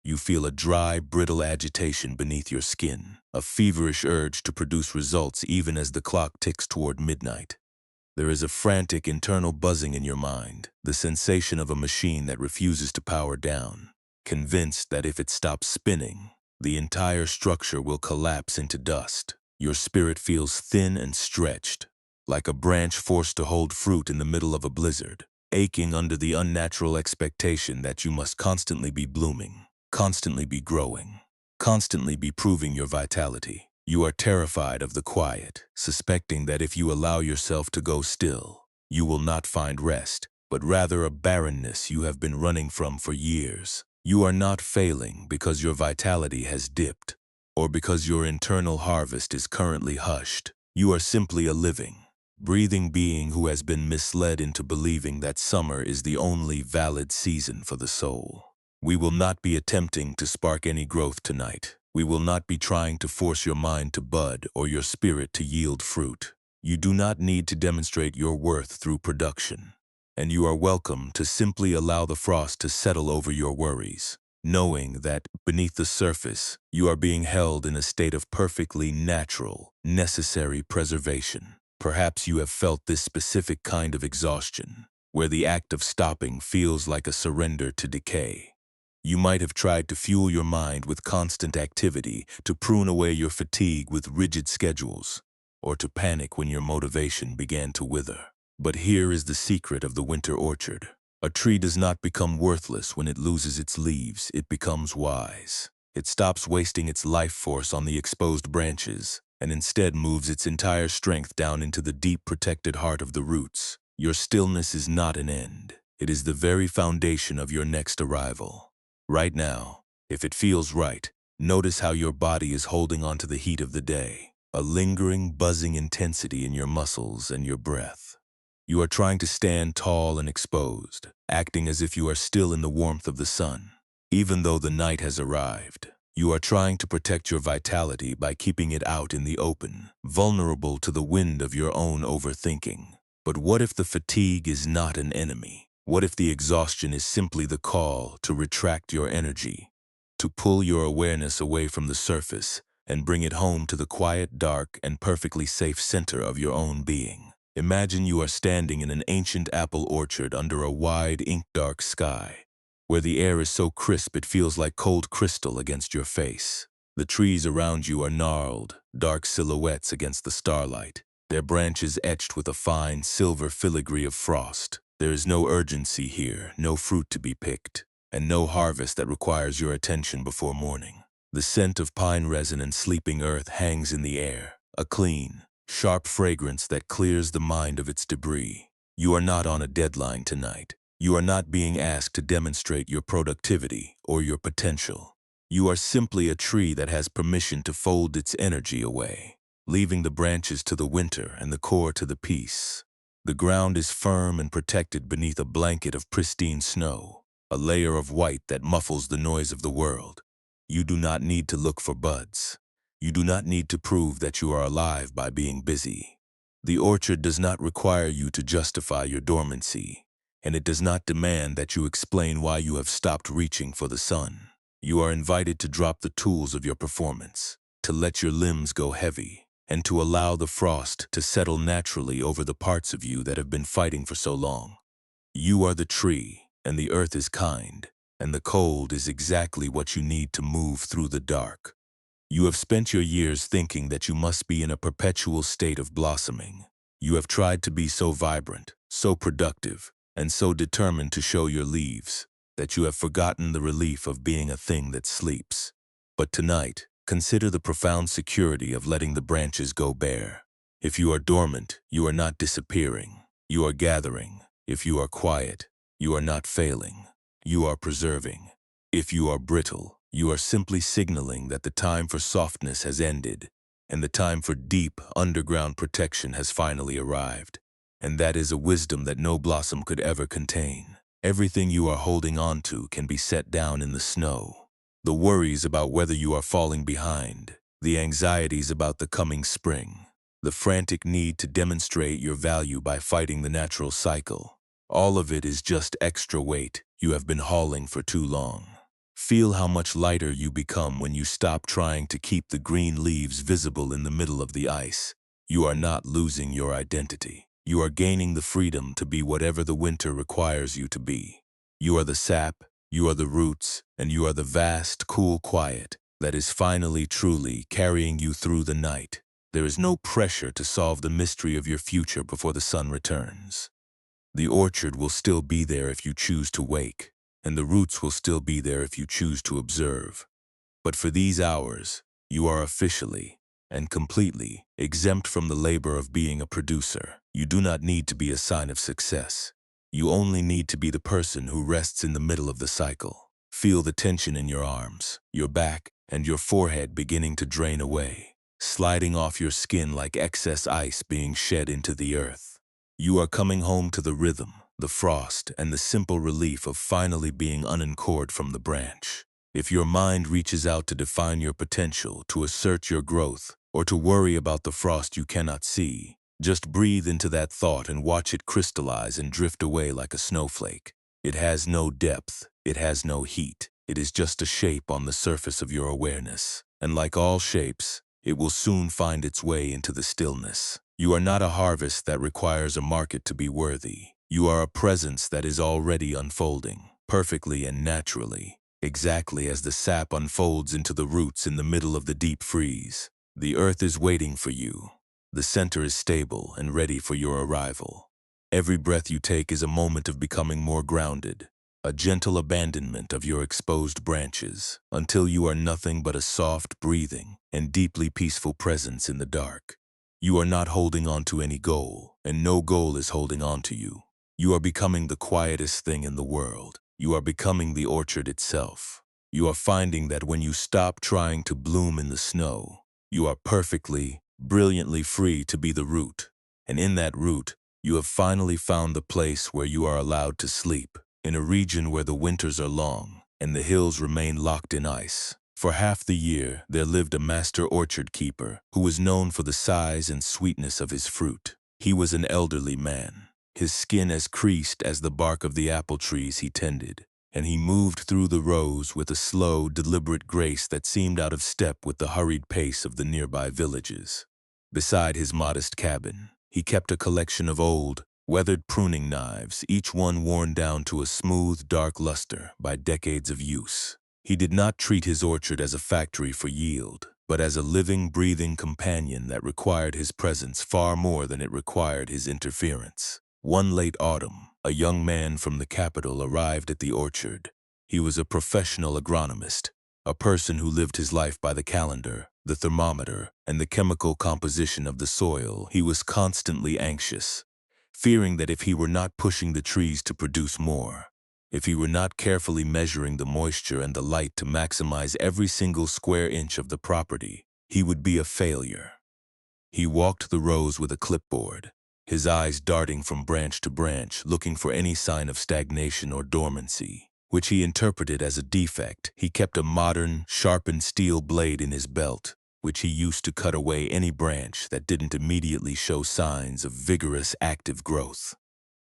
You feel a dry, brittle agitation beneath your skin, a feverish urge to produce results even as the clock ticks toward midnight. There is a frantic internal buzzing in your mind, the sensation of a machine that refuses to power down, convinced that if it stops spinning, the entire structure will collapse into dust. Your spirit feels thin and stretched, like a branch forced to hold fruit in the middle of a blizzard, aching under the unnatural expectation that you must constantly be blooming, constantly be growing, constantly be proving your vitality. You are terrified of the quiet, suspecting that if you allow yourself to go still, you will not find rest, but rather a barrenness you have been running from for years. You are not failing because your vitality has dipped, or because your internal harvest is currently hushed. You are simply a living, breathing being who has been misled into believing that summer is the only valid season for the soul. We will not be attempting to spark any growth tonight. We will not be trying to force your mind to bud or your spirit to yield fruit. You do not need to demonstrate your worth through production, and you are welcome to simply allow the frost to settle over your worries, knowing that beneath the surface, you are being held in a state of perfectly natural, necessary preservation. Perhaps you have felt this specific kind of exhaustion, where the act of stopping feels like a surrender to decay. You might have tried to fuel your mind with constant activity, to prune away your fatigue with rigid schedules, or to panic when your motivation began to wither. But here is the secret of the winter orchard. A tree does not become worthless when it loses its leaves, it becomes wise. It stops wasting its life force on the exposed branches, and instead moves its entire strength down into the deep protected heart of the roots. Your stillness is not an end. It is the very foundation of your next arrival. Right now, if it feels right, notice how your body is holding on to the heat of the day, a lingering, buzzing intensity in your muscles and your breath. You are trying to stand tall and exposed, acting as if you are still in the warmth of the sun. Even though the night has arrived, you are trying to protect your vitality by keeping it out in the open, vulnerable to the wind of your own overthinking. But what if the fatigue is not an enemy? What if the exhaustion is simply the call to retract your energy, to pull your awareness away from the surface and bring it home to the quiet, dark, and perfectly safe center of your own being? Imagine you are standing in an ancient apple orchard under a wide, ink-dark sky, where the air is so crisp it feels like cold crystal against your face. The trees around you are gnarled, dark silhouettes against the starlight, their branches etched with a fine, silver filigree of frost. There is no urgency here, no fruit to be picked, and no harvest that requires your attention before morning. The scent of pine resin and sleeping earth hangs in the air, a clean, sharp fragrance that clears the mind of its debris. You are not on a deadline tonight. You are not being asked to demonstrate your productivity or your potential. You are simply a tree that has permission to fold its energy away, leaving the branches to the winter and the core to the peace. The ground is firm and protected beneath a blanket of pristine snow, a layer of white that muffles the noise of the world. You do not need to look for buds. You do not need to prove that you are alive by being busy. The orchard does not require you to justify your dormancy, and it does not demand that you explain why you have stopped reaching for the sun. You are invited to drop the tools of your performance, to let your limbs go heavy, and to allow the frost to settle naturally over the parts of you that have been fighting for so long. You are the tree, and the earth is kind, and the cold is exactly what you need to move through the dark. You have spent your years thinking that you must be in a perpetual state of blossoming. You have tried to be so vibrant, so productive, and so determined to show your leaves, that you have forgotten the relief of being a thing that sleeps. But tonight, consider the profound security of letting the branches go bare. If you are dormant, you are not disappearing. You are gathering. If you are quiet, you are not failing. You are preserving. If you are brittle, you are simply signaling that the time for softness has ended, and the time for deep, underground protection has finally arrived. And that is a wisdom that no blossom could ever contain. Everything you are holding on to can be set down in the snow. The worries about whether you are falling behind, the anxieties about the coming spring, the frantic need to demonstrate your value by fighting the natural cycle. All of it is just extra weight you have been hauling for too long. Feel how much lighter you become when you stop trying to keep the green leaves visible in the middle of the ice. You are not losing your identity. You are gaining the freedom to be whatever the winter requires you to be. You are the sap, you are the roots, and you are the vast, cool quiet that is finally, truly carrying you through the night. There is no pressure to solve the mystery of your future before the sun returns. The orchard will still be there if you choose to wake, and the roots will still be there if you choose to observe. But for these hours, you are officially and completely exempt from the labor of being a producer. You do not need to be a sign of success. You only need to be the person who rests in the middle of the cycle. Feel the tension in your arms, your back, and your forehead beginning to drain away, sliding off your skin like excess ice being shed into the earth. You are coming home to the rhythm, the frost, and the simple relief of finally being unanchored from the branch. If your mind reaches out to define your potential, to assert your growth, or to worry about the frost you cannot see, just breathe into that thought and watch it crystallize and drift away like a snowflake. It has no depth, it has no heat. It is just a shape on the surface of your awareness. And like all shapes, it will soon find its way into the stillness. You are not a harvest that requires a market to be worthy. You are a presence that is already unfolding, perfectly and naturally, exactly as the sap unfolds into the roots in the middle of the deep freeze. The earth is waiting for you. The center is stable and ready for your arrival. Every breath you take is a moment of becoming more grounded, a gentle abandonment of your exposed branches, until you are nothing but a soft breathing and deeply peaceful presence in the dark. You are not holding on to any goal, and no goal is holding on to you. You are becoming the quietest thing in the world. You are becoming the orchard itself. You are finding that when you stop trying to bloom in the snow, you are perfectly, brilliantly free to be the root. And in that root, you have finally found the place where you are allowed to sleep, in a region where the winters are long and the hills remain locked in ice. For half the year, there lived a master orchard keeper who was known for the size and sweetness of his fruit. He was an elderly man, his skin as creased as the bark of the apple trees he tended, and he moved through the rows with a slow, deliberate grace that seemed out of step with the hurried pace of the nearby villages. Beside his modest cabin, he kept a collection of old, weathered pruning knives, each one worn down to a smooth, dark luster by decades of use. He did not treat his orchard as a factory for yield, but as a living, breathing companion that required his presence far more than it required his interference. One late autumn, a young man from the capital arrived at the orchard. He was a professional agronomist, a person who lived his life by the calendar, the thermometer, and the chemical composition of the soil. He was constantly anxious, fearing that if he were not pushing the trees to produce more, if he were not carefully measuring the moisture and the light to maximize every single square inch of the property, he would be a failure. He walked the rows with a clipboard, his eyes darting from branch to branch, looking for any sign of stagnation or dormancy, which he interpreted as a defect. He kept a modern, sharpened steel blade in his belt, which he used to cut away any branch that didn't immediately show signs of vigorous, active growth.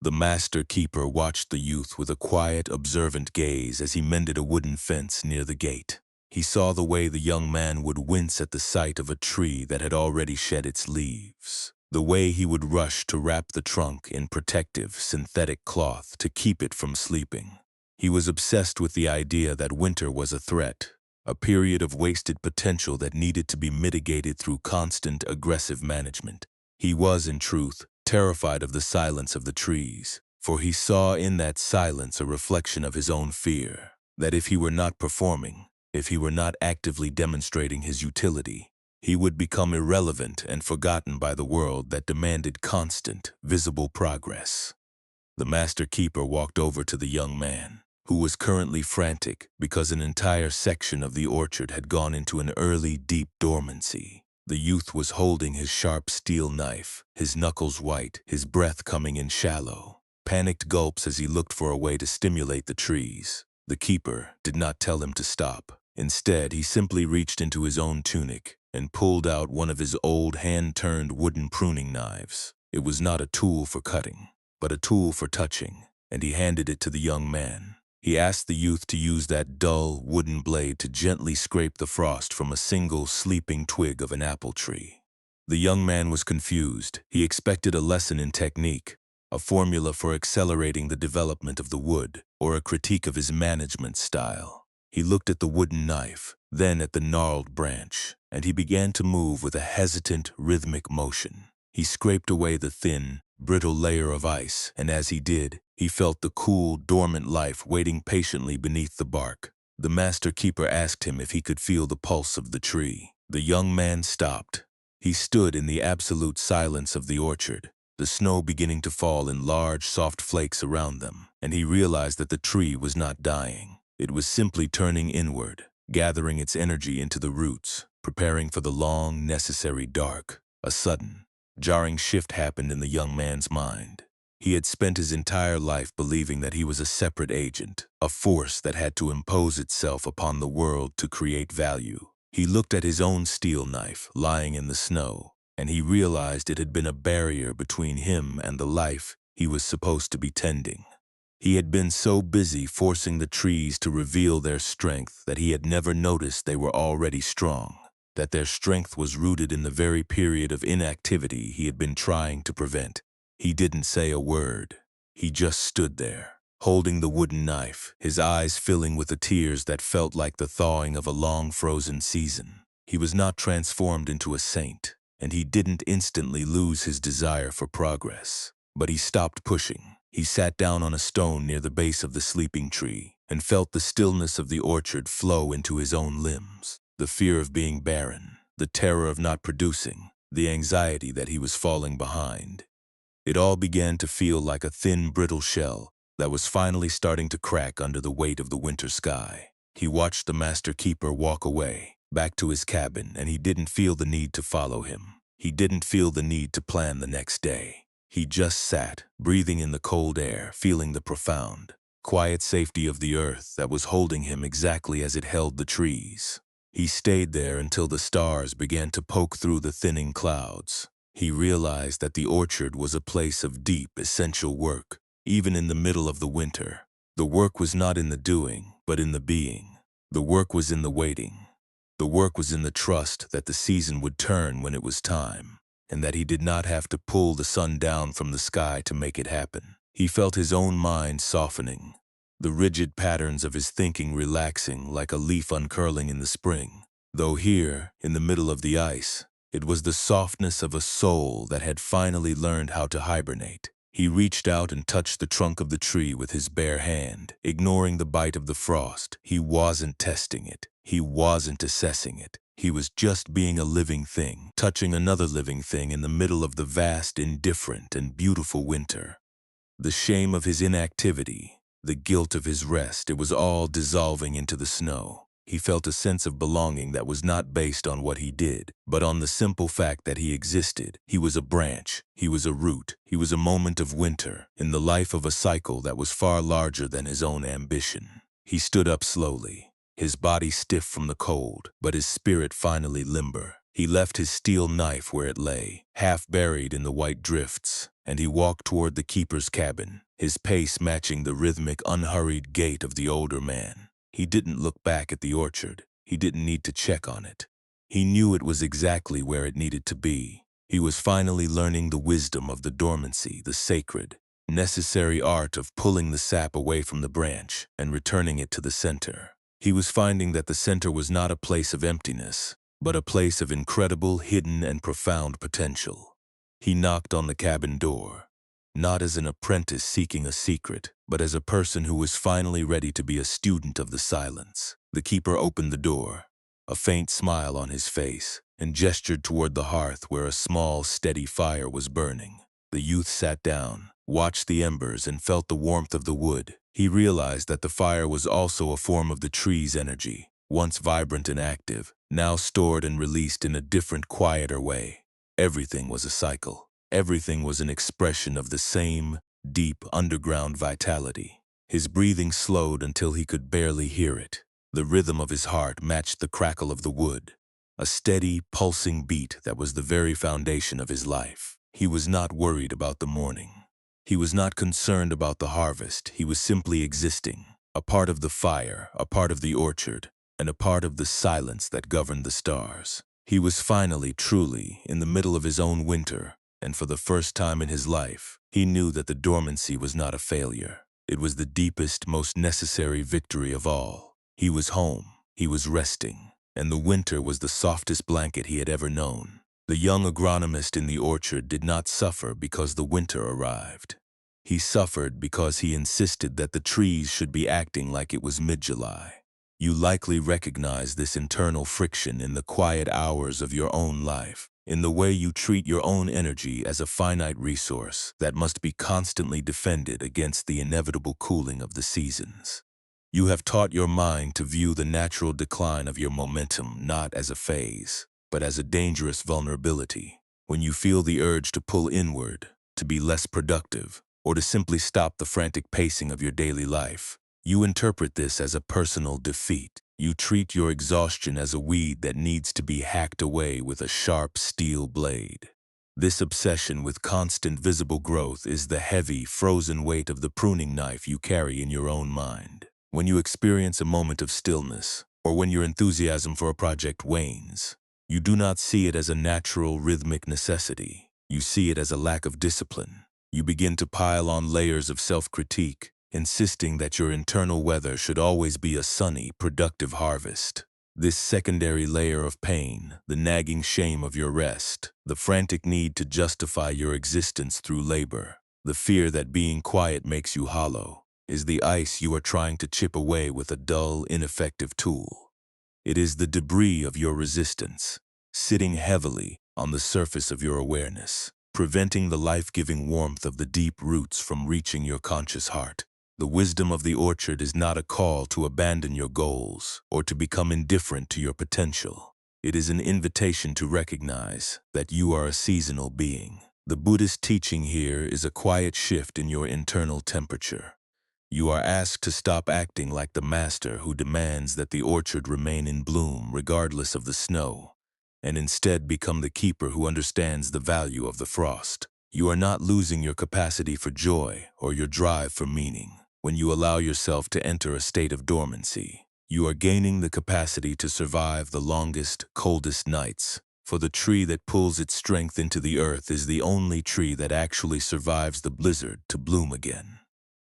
The master keeper watched the youth with a quiet, observant gaze as he mended a wooden fence near the gate. He saw the way the young man would wince at the sight of a tree that had already shed its leaves, the way he would rush to wrap the trunk in protective, synthetic cloth to keep it from sleeping. He was obsessed with the idea that winter was a threat, a period of wasted potential that needed to be mitigated through constant, aggressive management. He was, in truth, terrified of the silence of the trees, for he saw in that silence a reflection of his own fear, that if he were not performing, if he were not actively demonstrating his utility, he would become irrelevant and forgotten by the world that demanded constant, visible progress. The master keeper walked over to the young man, who was currently frantic because an entire section of the orchard had gone into an early, deep dormancy. The youth was holding his sharp steel knife, his knuckles white, his breath coming in shallow, panicked gulps as he looked for a way to stimulate the trees. The keeper did not tell him to stop. Instead, he simply reached into his own tunic and pulled out one of his old hand-turned wooden pruning knives. It was not a tool for cutting, but a tool for touching, and he handed it to the young man. He asked the youth to use that dull, wooden blade to gently scrape the frost from a single sleeping twig of an apple tree. The young man was confused. He expected a lesson in technique, a formula for accelerating the development of the wood, or a critique of his management style. He looked at the wooden knife, then at the gnarled branch, and he began to move with a hesitant, rhythmic motion. He scraped away the thin, brittle layer of ice, and as he did, he felt the cool, dormant life waiting patiently beneath the bark. The master keeper asked him if he could feel the pulse of the tree. The young man stopped. He stood in the absolute silence of the orchard, the snow beginning to fall in large, soft flakes around them, and he realized that the tree was not dying. It was simply turning inward, gathering its energy into the roots, preparing for the long, necessary dark. A sudden, jarring shift happened in the young man's mind. He had spent his entire life believing that he was a separate agent, a force that had to impose itself upon the world to create value. He looked at his own steel knife lying in the snow, and he realized it had been a barrier between him and the life he was supposed to be tending. He had been so busy forcing the trees to reveal their strength that he had never noticed they were already strong, that their strength was rooted in the very period of inactivity he had been trying to prevent. He didn't say a word. He just stood there, holding the wooden knife, his eyes filling with the tears that felt like the thawing of a long frozen season. He was not transformed into a saint, and he didn't instantly lose his desire for progress. But he stopped pushing. He sat down on a stone near the base of the sleeping tree and felt the stillness of the orchard flow into his own limbs. The fear of being barren, the terror of not producing, the anxiety that he was falling behind. It all began to feel like a thin, brittle shell that was finally starting to crack under the weight of the winter sky. He watched the master keeper walk away, back to his cabin, and he didn't feel the need to follow him. He didn't feel the need to plan the next day. He just sat, breathing in the cold air, feeling the profound, quiet safety of the earth that was holding him exactly as it held the trees. He stayed there until the stars began to poke through the thinning clouds. He realized that the orchard was a place of deep, essential work, even in the middle of the winter. The work was not in the doing, but in the being. The work was in the waiting. The work was in the trust that the season would turn when it was time, and that he did not have to pull the sun down from the sky to make it happen. He felt his own mind softening, the rigid patterns of his thinking relaxing like a leaf uncurling in the spring. Though here, in the middle of the ice, it was the softness of a soul that had finally learned how to hibernate. He reached out and touched the trunk of the tree with his bare hand, ignoring the bite of the frost. He wasn't testing it. He wasn't assessing it. He was just being a living thing, touching another living thing in the middle of the vast, indifferent, and beautiful winter. The shame of his inactivity, the guilt of his rest, it was all dissolving into the snow. He felt a sense of belonging that was not based on what he did, but on the simple fact that he existed. He was a branch, he was a root, he was a moment of winter, in the life of a cycle that was far larger than his own ambition. He stood up slowly, his body stiff from the cold, but his spirit finally limber. He left his steel knife where it lay, half buried in the white drifts, and he walked toward the keeper's cabin, his pace matching the rhythmic, unhurried gait of the older man. He didn't look back at the orchard. He didn't need to check on it. He knew it was exactly where it needed to be. He was finally learning the wisdom of the dormancy, the sacred, necessary art of pulling the sap away from the branch and returning it to the center. He was finding that the center was not a place of emptiness, but a place of incredible, hidden, and profound potential. He knocked on the cabin door, not as an apprentice seeking a secret, but as a person who was finally ready to be a student of the silence. The keeper opened the door, a faint smile on his face, and gestured toward the hearth where a small, steady fire was burning. The youth sat down, watched the embers, and felt the warmth of the wood. He realized that the fire was also a form of the tree's energy, once vibrant and active, now stored and released in a different, quieter way. Everything was a cycle. Everything was an expression of the same, deep, underground vitality. His breathing slowed until he could barely hear it. The rhythm of his heart matched the crackle of the wood, a steady, pulsing beat that was the very foundation of his life. He was not worried about the morning. He was not concerned about the harvest. He was simply existing. a part of the fire, a part of the orchard, and a part of the silence that governed the stars. He was finally, truly, in the middle of his own winter, and for the first time in his life, he knew that the dormancy was not a failure. It was the deepest, most necessary victory of all. He was home, he was resting, and the winter was the softest blanket he had ever known. The young agronomist in the orchard did not suffer because the winter arrived. He suffered because he insisted that the trees should be acting like it was mid-July. You likely recognize this internal friction in the quiet hours of your own life, in the way you treat your own energy as a finite resource that must be constantly defended against the inevitable cooling of the seasons. You have taught your mind to view the natural decline of your momentum not as a phase, but as a dangerous vulnerability. When you feel the urge to pull inward, to be less productive, or to simply stop the frantic pacing of your daily life, you interpret this as a personal defeat. You treat your exhaustion as a weed that needs to be hacked away with a sharp steel blade. This obsession with constant visible growth is the heavy, frozen weight of the pruning knife you carry in your own mind. When you experience a moment of stillness, or when your enthusiasm for a project wanes, you do not see it as a natural, rhythmic necessity. You see it as a lack of discipline. You begin to pile on layers of self-critique, insisting that your internal weather should always be a sunny, productive harvest. This secondary layer of pain, the nagging shame of your rest, the frantic need to justify your existence through labor, the fear that being quiet makes you hollow, is the ice you are trying to chip away with a dull, ineffective tool. It is the debris of your resistance, sitting heavily on the surface of your awareness, preventing the life-giving warmth of the deep roots from reaching your conscious heart. The wisdom of the orchard is not a call to abandon your goals or to become indifferent to your potential. It is an invitation to recognize that you are a seasonal being. The Buddhist teaching here is a quiet shift in your internal temperature. You are asked to stop acting like the master who demands that the orchard remain in bloom regardless of the snow, and instead become the keeper who understands the value of the frost. You are not losing your capacity for joy or your drive for meaning. When you allow yourself to enter a state of dormancy, you are gaining the capacity to survive the longest, coldest nights. For the tree that pulls its strength into the earth is the only tree that actually survives the blizzard to bloom again.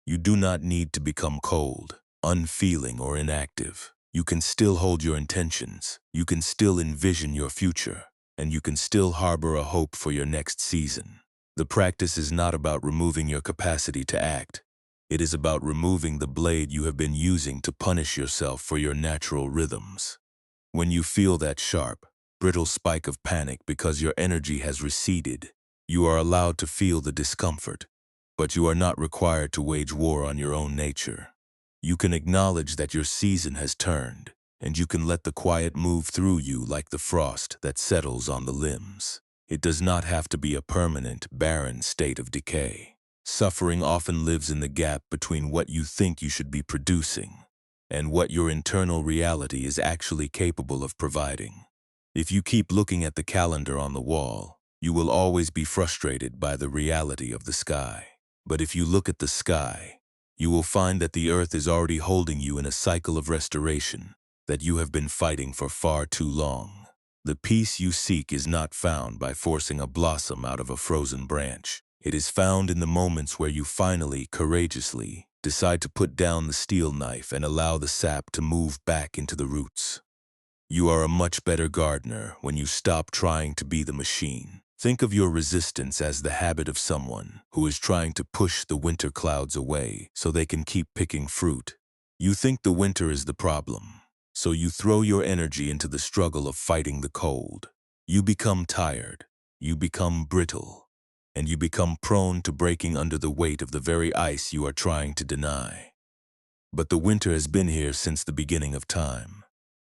You do not need to become cold, unfeeling, or inactive. You can still hold your intentions, you can still envision your future, and you can still harbor a hope for your next season. The practice is not about removing your capacity to act. It is about removing the blade you have been using to punish yourself for your natural rhythms. When you feel that sharp, brittle spike of panic because your energy has receded, you are allowed to feel the discomfort, but you are not required to wage war on your own nature. You can acknowledge that your season has turned, and you can let the quiet move through you like the frost that settles on the limbs. It does not have to be a permanent, barren state of decay. Suffering often lives in the gap between what you think you should be producing and what your internal reality is actually capable of providing. If you keep looking at the calendar on the wall, you will always be frustrated by the reality of the sky. But if you look at the sky, you will find that the earth is already holding you in a cycle of restoration that you have been fighting for far too long. The peace you seek is not found by forcing a blossom out of a frozen branch. It is found in the moments where you finally, courageously, decide to put down the steel knife and allow the sap to move back into the roots. You are a much better gardener when you stop trying to be the machine. Think of your resistance as the habit of someone who is trying to push the winter clouds away so they can keep picking fruit. You think the winter is the problem, so you throw your energy into the struggle of fighting the cold. You become tired, you become brittle, and you become prone to breaking under the weight of the very ice you are trying to deny. But the winter has been here since the beginning of time,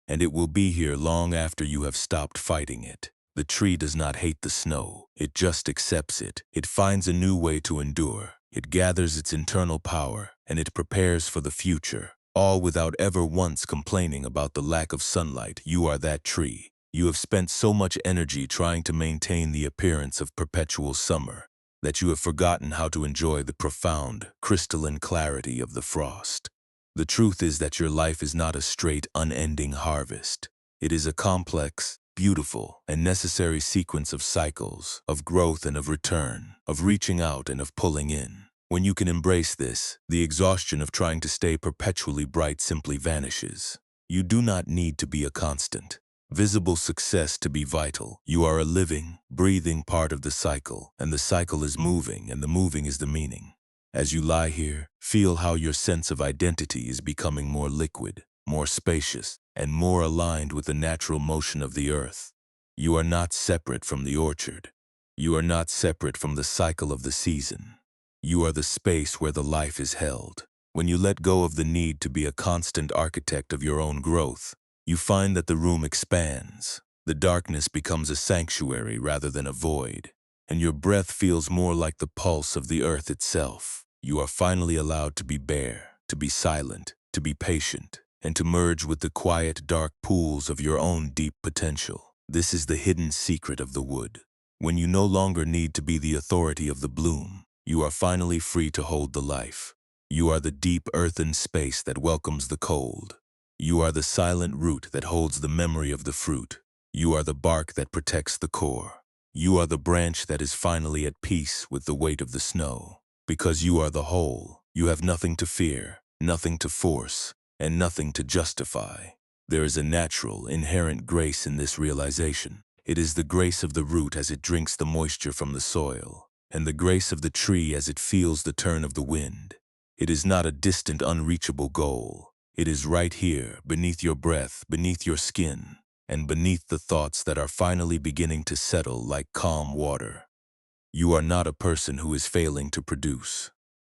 and it will be here long after you have stopped fighting it. The tree does not hate the snow, it just accepts it. It finds a new way to endure. It gathers its internal power, and it prepares for the future, all without ever once complaining about the lack of sunlight. You are that tree. You have spent so much energy trying to maintain the appearance of perpetual summer that you have forgotten how to enjoy the profound, crystalline clarity of the frost. The truth is that your life is not a straight, unending harvest. It is a complex, beautiful, and necessary sequence of cycles, of growth and of return, of reaching out and of pulling in. When you can embrace this, the exhaustion of trying to stay perpetually bright simply vanishes. You do not need to be a constant, visible success to be vital. You are a living, breathing part of the cycle, and the cycle is moving, and the moving is the meaning. As you lie here, feel how your sense of identity is becoming more liquid, more spacious, and more aligned with the natural motion of the earth. You are not separate from the orchard. You are not separate from the cycle of the season. You are the space where the life is held. When you let go of the need to be a constant architect of your own growth, you find that the room expands. The darkness becomes a sanctuary rather than a void, and your breath feels more like the pulse of the earth itself. You are finally allowed to be bare, to be silent, to be patient, and to merge with the quiet, dark pools of your own deep potential. This is the hidden secret of the wood. When you no longer need to be the authority of the bloom, you are finally free to hold the life. You are the deep earthen space that welcomes the cold. You are the silent root that holds the memory of the fruit. You are the bark that protects the core. You are the branch that is finally at peace with the weight of the snow. Because you are the whole, you have nothing to fear, nothing to force, and nothing to justify. There is a natural, inherent grace in this realization. It is the grace of the root as it drinks the moisture from the soil, and the grace of the tree as it feels the turn of the wind. It is not a distant, unreachable goal. It is right here, beneath your breath, beneath your skin, and beneath the thoughts that are finally beginning to settle like calm water. You are not a person who is failing to produce.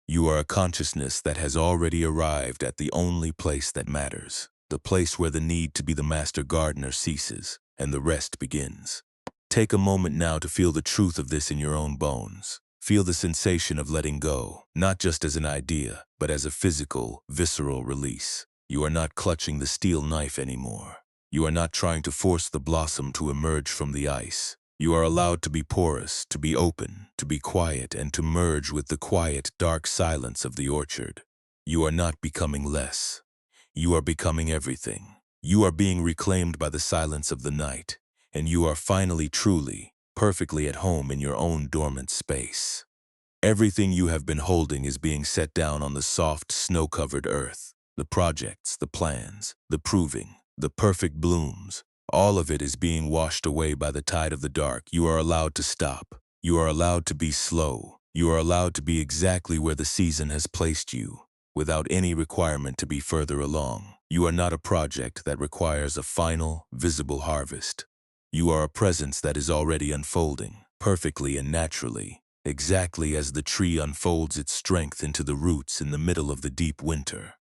You are a consciousness that has already arrived at the only place that matters, the place where the need to be the master gardener ceases and the rest begins. Take a moment now to feel the truth of this in your own bones. Feel the sensation of letting go, not just as an idea, but as a physical, visceral release. You are not clutching the steel knife anymore. You are not trying to force the blossom to emerge from the ice. You are allowed to be porous, to be open, to be quiet, and to merge with the quiet, dark silence of the orchard. You are not becoming less. You are becoming everything. You are being reclaimed by the silence of the night, and you are finally, truly, perfectly at home in your own dormant space. Everything you have been holding is being set down on the soft, snow-covered earth. The projects, the plans, the proving, the perfect blooms. All of it is being washed away by the tide of the dark. You are allowed to stop. You are allowed to be slow. You are allowed to be exactly where the season has placed you, without any requirement to be further along. You are not a project that requires a final, visible harvest. You are a presence that is already unfolding, perfectly and naturally, exactly as the tree unfolds its strength into the roots in the middle of the deep winter.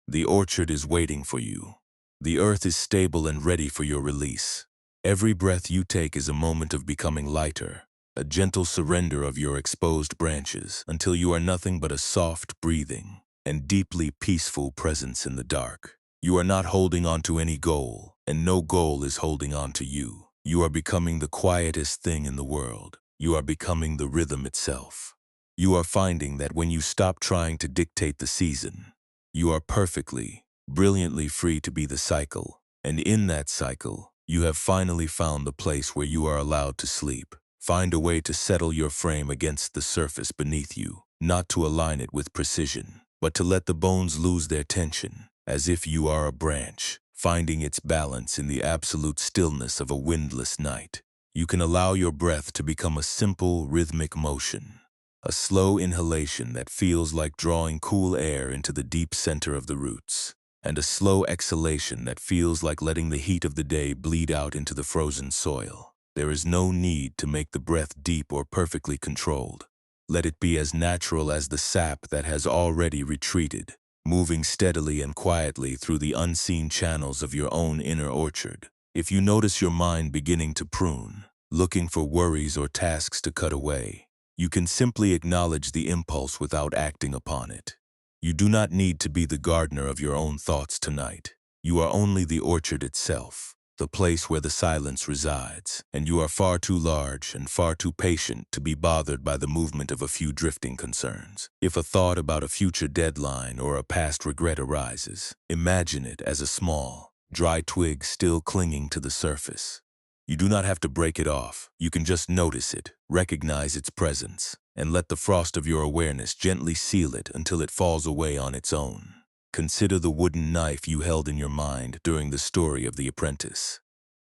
The orchard is waiting for you. The earth is stable and ready for your release. Every breath you take is a moment of becoming lighter, a gentle surrender of your exposed branches until you are nothing but a soft breathing and deeply peaceful presence in the dark. You are not holding on to any goal, and no goal is holding on to you. You are becoming the quietest thing in the world. You are becoming the rhythm itself. You are finding that when you stop trying to dictate the season, you are perfectly, brilliantly free to be the cycle, and in that cycle, you have finally found the place where you are allowed to sleep. Find a way to settle your frame against the surface beneath you, not to align it with precision, but to let the bones lose their tension, as if you are a branch, finding its balance in the absolute stillness of a windless night. You can allow your breath to become a simple, rhythmic motion. A slow inhalation that feels like drawing cool air into the deep center of the roots, and a slow exhalation that feels like letting the heat of the day bleed out into the frozen soil. There is no need to make the breath deep or perfectly controlled. Let it be as natural as the sap that has already retreated, moving steadily and quietly through the unseen channels of your own inner orchard. If you notice your mind beginning to prune, looking for worries or tasks to cut away, you can simply acknowledge the impulse without acting upon it. You do not need to be the gardener of your own thoughts tonight. You are only the orchard itself. the place where the silence resides, and you are far too large and far too patient to be bothered by the movement of a few drifting concerns. If a thought about a future deadline or a past regret arises, imagine it as a small, dry twig still clinging to the surface. You do not have to break it off. You can just notice it, recognize its presence, and let the frost of your awareness gently seal it until it falls away on its own. Consider the wooden knife you held in your mind during the story of the apprentice.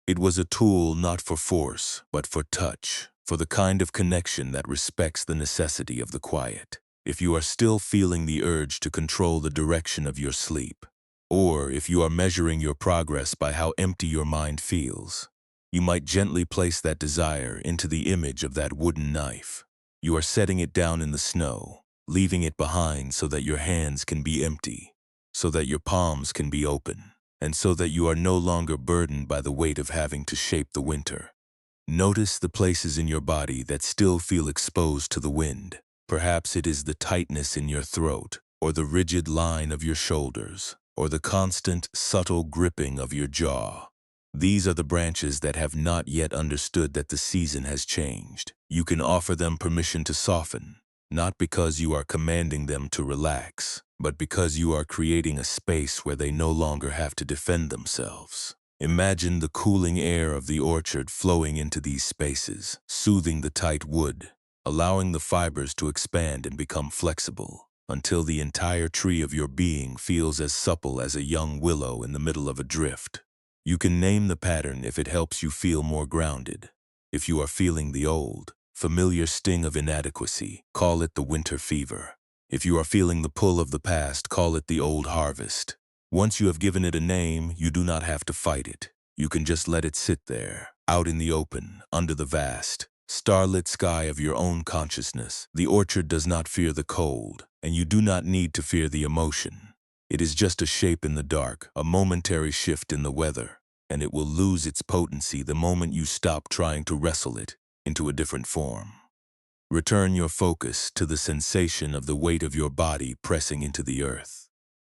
It was a tool not for force, but for touch, for the kind of connection that respects the necessity of the quiet. If you are still feeling the urge to control the direction of your sleep, or if you are measuring your progress by how empty your mind feels, you might gently place that desire into the image of that wooden knife. You are setting it down in the snow, leaving it behind so that your hands can be empty, so that your palms can be open, and so that you are no longer burdened by the weight of having to shape the winter. Notice the places in your body that still feel exposed to the wind. Perhaps it is the tightness in your throat, or the rigid line of your shoulders, or the constant, subtle gripping of your jaw. These are the branches that have not yet understood that the season has changed. You can offer them permission to soften, not because you are commanding them to relax, but because you are creating a space where they no longer have to defend themselves. Imagine the cooling air of the orchard flowing into these spaces, soothing the tight wood, allowing the fibers to expand and become flexible, until the entire tree of your being feels as supple as a young willow in the middle of a drift. You can name the pattern if it helps you feel more grounded. If you are feeling the old, familiar sting of inadequacy, call it the winter fever. If you are feeling the pull of the past, call it the old harvest. Once you have given it a name, you do not have to fight it. You can just let it sit there, out in the open, under the vast, starlit sky of your own consciousness. The orchard does not fear the cold, and you do not need to fear the emotion. It is just a shape in the dark, a momentary shift in the weather, and it will lose its potency the moment you stop trying to wrestle it into a different form. Return your focus to the sensation of the weight of your body pressing into the earth.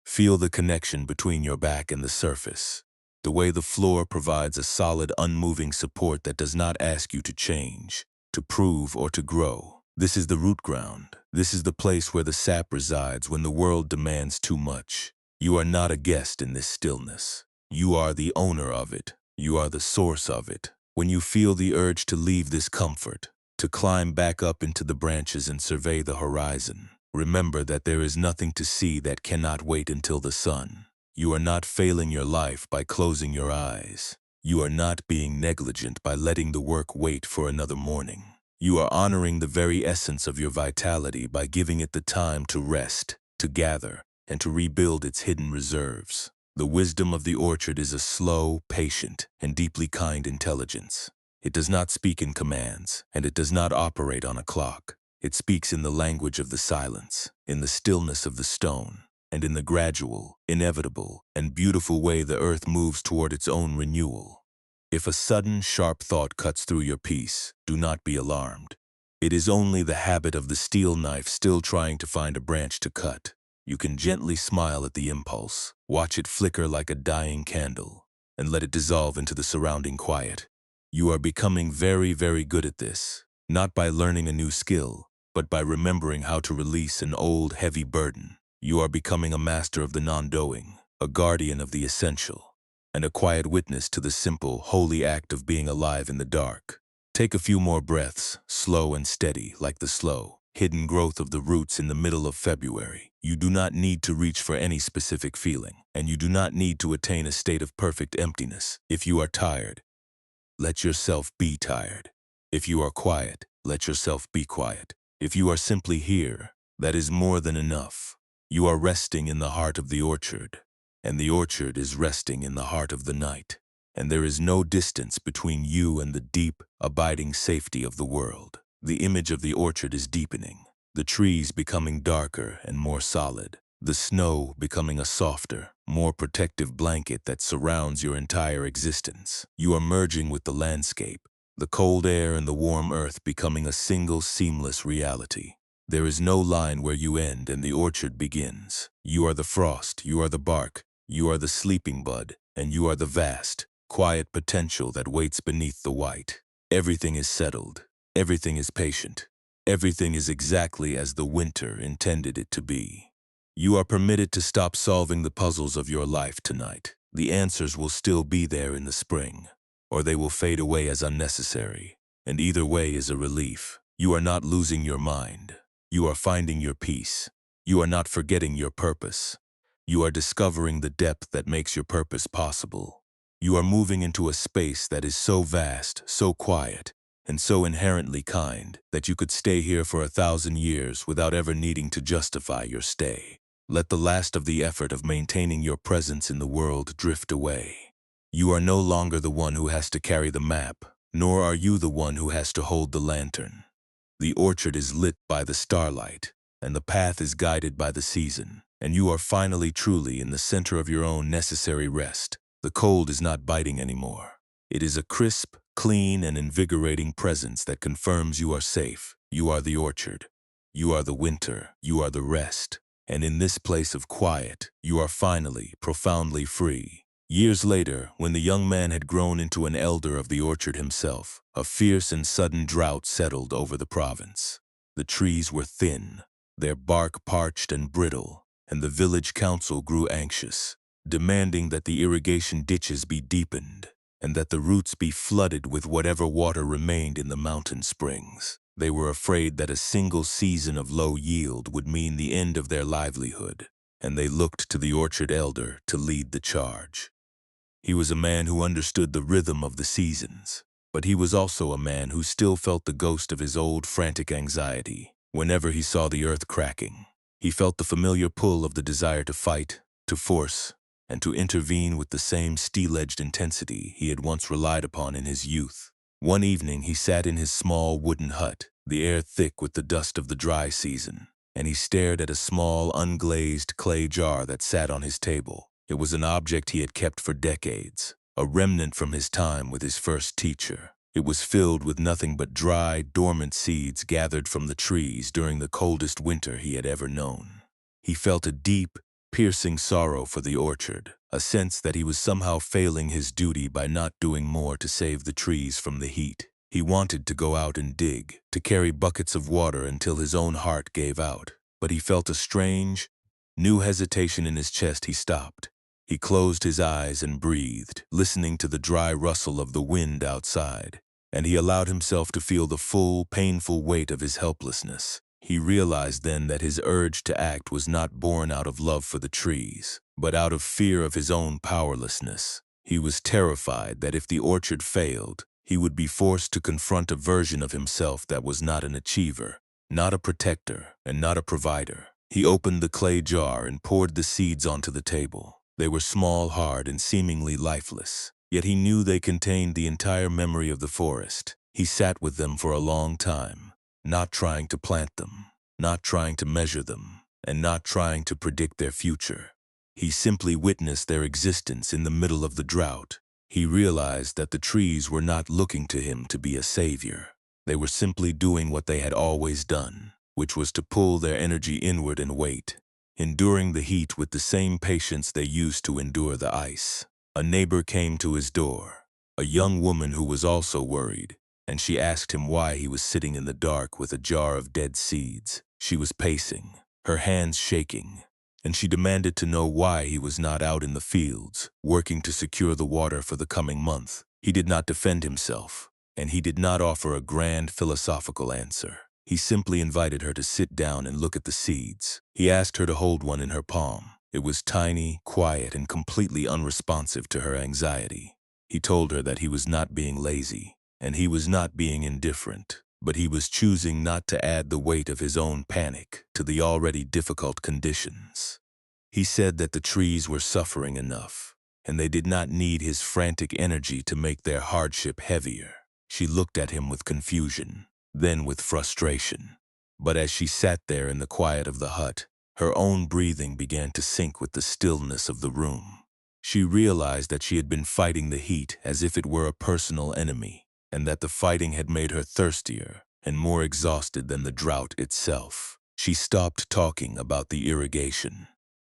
Feel the connection between your back and the surface, the way the floor provides a solid, unmoving support that does not ask you to change, to prove, or to grow. This is the root ground. This is the place where the sap resides when the world demands too much. You are not a guest in this stillness. You are the owner of it. You are the source of it. When you feel the urge to leave this comfort, to climb back up into the branches and survey the horizon, remember that there is nothing to see that cannot wait until the sun. You are not failing your life by closing your eyes. You are not being negligent by letting the work wait for another morning. You are honoring the very essence of your vitality by giving it the time to rest, to gather, and to rebuild its hidden reserves. The wisdom of the orchard is a slow, patient, and deeply kind intelligence. It does not speak in commands, and it does not operate on a clock. It speaks in the language of the silence, in the stillness of the stone, and in the gradual, inevitable, and beautiful way the earth moves toward its own renewal. If a sudden, sharp thought cuts through your peace, do not be alarmed. It is only the habit of the steel knife still trying to find a branch to cut. You can gently smile at the impulse, watch it flicker like a dying candle, and let it dissolve into the surrounding quiet. You are becoming very, very good at this, not by learning a new skill, but by remembering how to release an old, heavy burden. You are becoming a master of the non-doing, a guardian of the essential, and a quiet witness to the simple, holy act of being alive in the dark. Take a few more breaths, slow and steady, like the slow, hidden growth of the roots in the middle of February. You do not need to reach for any specific feeling, and you do not need to attain a state of perfect emptiness. If you are tired, let yourself be tired. If you are quiet, let yourself be quiet. If you are simply here, that is more than enough. You are resting in the heart of the orchard, and the orchard is resting in the heart of the night. And there is no distance between you and the deep, abiding safety of the world. The image of the orchard is deepening, the trees becoming darker and more solid, the snow becoming a softer, more protective blanket that surrounds your entire existence. You are merging with the landscape, the cold air and the warm earth becoming a single seamless reality. There is no line where you end and the orchard begins. You are the frost, you are the bark, you are the sleeping bud, and you are the vast, quiet potential that waits beneath the white. Everything is settled. Everything is patient. Everything is exactly as the winter intended it to be. You are permitted to stop solving the puzzles of your life tonight. The answers will still be there in the spring, or they will fade away as unnecessary. And either way is a relief. You are not losing your mind. You are finding your peace. You are not forgetting your purpose. You are discovering the depth that makes your purpose possible. You are moving into a space that is so vast, so quiet, and so inherently kind that you could stay here for 1,000 years without ever needing to justify your stay. Let the last of the effort of maintaining your presence in the world drift away. You are no longer the one who has to carry the map, nor are you the one who has to hold the lantern. The orchard is lit by the starlight, and the path is guided by the season, and you are finally truly in the center of your own necessary rest. The cold is not biting anymore. It is a crisp, clean, and invigorating presence that confirms you are safe. You are the orchard. You are the winter. You are the rest. And in this place of quiet, you are finally, profoundly free. Years later, when the young man had grown into an elder of the orchard himself, a fierce and sudden drought settled over the province. The trees were thin, their bark parched and brittle, and the village council grew anxious, demanding that the irrigation ditches be deepened and that the roots be flooded with whatever water remained in the mountain springs. They were afraid that a single season of low yield would mean the end of their livelihood, and they looked to the orchard elder to lead the charge. He was a man who understood the rhythm of the seasons, but he was also a man who still felt the ghost of his old frantic anxiety whenever he saw the earth cracking. He felt the familiar pull of the desire to fight, to force, and to intervene with the same steel-edged intensity he had once relied upon in his youth. One evening he sat in his small wooden hut, the air thick with the dust of the dry season, and he stared at a small, unglazed clay jar that sat on his table. It was an object he had kept for decades, a remnant from his time with his first teacher. It was filled with nothing but dry, dormant seeds gathered from the trees during the coldest winter he had ever known. He felt a deep, piercing sorrow for the orchard, a sense that he was somehow failing his duty by not doing more to save the trees from the heat. He wanted to go out and dig, to carry buckets of water until his own heart gave out, but he felt a strange, new hesitation in his chest. He stopped. He closed his eyes and breathed, listening to the dry rustle of the wind outside, and he allowed himself to feel the full, painful weight of his helplessness. He realized then that his urge to act was not born out of love for the trees, but out of fear of his own powerlessness. He was terrified that if the orchard failed, he would be forced to confront a version of himself that was not an achiever, not a protector, and not a provider. He opened the clay jar and poured the seeds onto the table. They were small, hard, and seemingly lifeless, yet he knew they contained the entire memory of the forest. He sat with them for a long time, not trying to plant them, not trying to measure them, and not trying to predict their future. He simply witnessed their existence in the middle of the drought. He realized that the trees were not looking to him to be a savior. They were simply doing what they had always done, which was to pull their energy inward and wait, enduring the heat with the same patience they used to endure the ice. A neighbor came to his door, a young woman who was also worried, and she asked him why he was sitting in the dark with a jar of dead seeds. She was pacing, her hands shaking, and she demanded to know why he was not out in the fields, working to secure the water for the coming month. He did not defend himself, and he did not offer a grand philosophical answer. He simply invited her to sit down and look at the seeds. He asked her to hold one in her palm. It was tiny, quiet, and completely unresponsive to her anxiety. He told her that he was not being lazy, and he was not being indifferent, but he was choosing not to add the weight of his own panic to the already difficult conditions. He said that the trees were suffering enough, and they did not need his frantic energy to make their hardship heavier. She looked at him with confusion, then with frustration. But as she sat there in the quiet of the hut, her own breathing began to sync with the stillness of the room. She realized that she had been fighting the heat as if it were a personal enemy, and that the fighting had made her thirstier and more exhausted than the drought itself. She stopped talking about the irrigation,